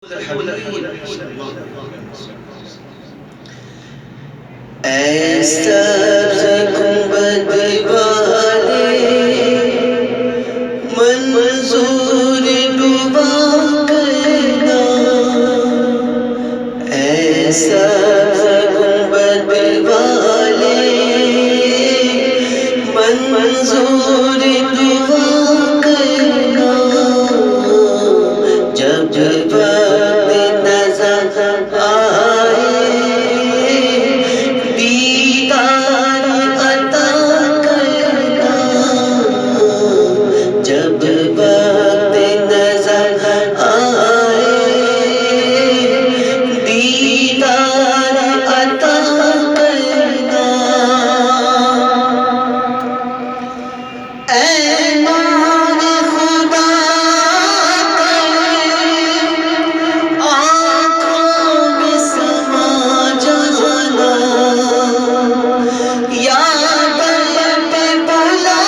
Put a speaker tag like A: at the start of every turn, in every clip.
A: اے سبز گنبد والے منظور ڈوبا کرنا، اے سبز گنبد والے منظور ڈوبا کرنا، جب وقت نظر آئے دیدار عطا کرنا، جب وقت نظر آئے دیدار عطا کرنا، اے نور خدا آنکھوں میں سما جانا، یا دل پہ بلا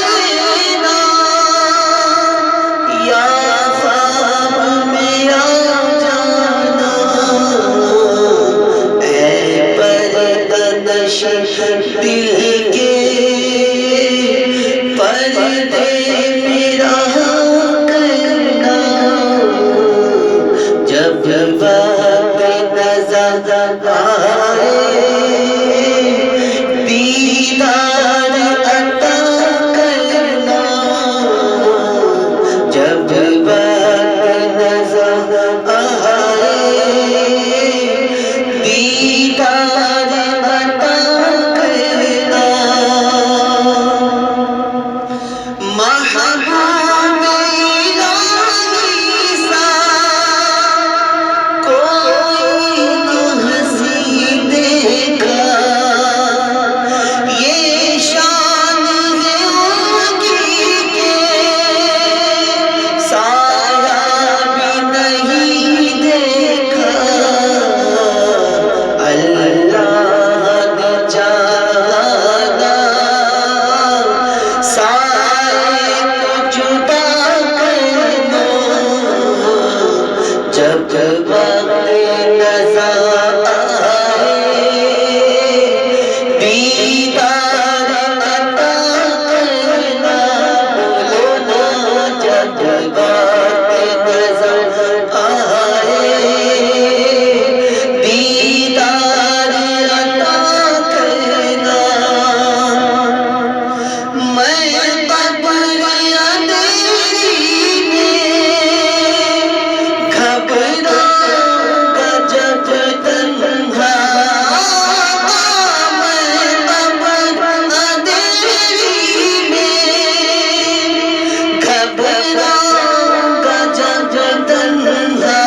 A: لینا، یا خواب میں آ جانا، اے پردہ نشین دل کے پردے میرا کرنا، جب وقت نظر آئے دیدار عطا کرنا، جب وقت نظر آئے دیدار عطا کرنا، محبوب الہی سا کوئی نہ ہنسی دیکھا، یہ شان ہے ان کی کہ سایہ بھی نہیں دیکھا، اللہ نے جانا سائے کو جدا کرنا، جب وقت نظر آئے دیدار عطا کرنا، بولو نا جب وقت نظر آئے دیدار عطا کرنا، میں قبر اندھیری میں گھبراؤں گا جب تنہا، میں قبر اندھیری میں گھبراؤں گا جب تنہا،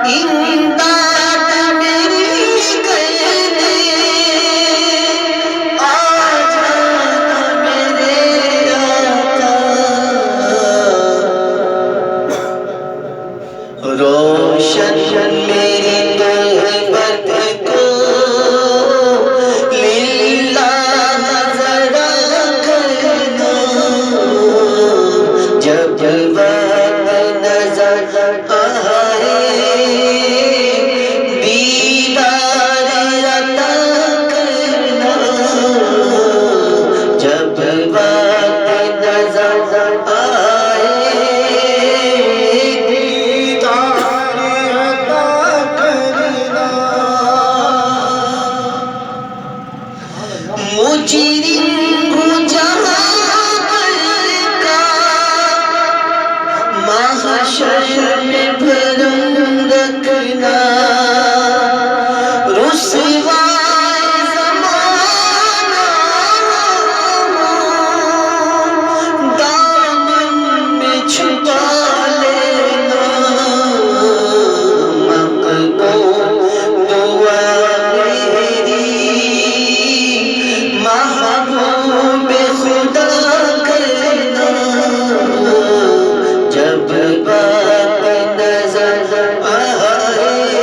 A: امداد میری کرنے آ جانا میرے آقا، روشن میری تہمت کو للہ ذرا کرنا، جب وقت نظر آئے دیدار عطا کرنا، جب وقت نظر آئے دیدار عطا کرنا، مجرم ہوں جہاں پر کا محشر میں بھرم رکھنا، رسوائے زمانہ دامن میں چھپا لینا، مقبول دعا میری محبوب خدا کرنا، جب وقت نظر آئے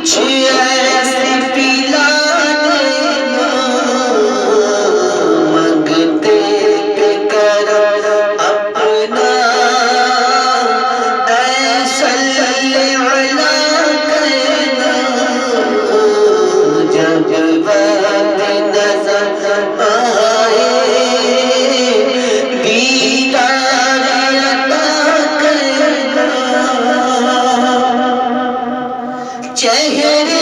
A: کچھ ایسے پلا دینا منگتے پہ کرم اپنا اے صلی علی کہنا جب وقت نظر آئے دیدار عطا کرنا چہرے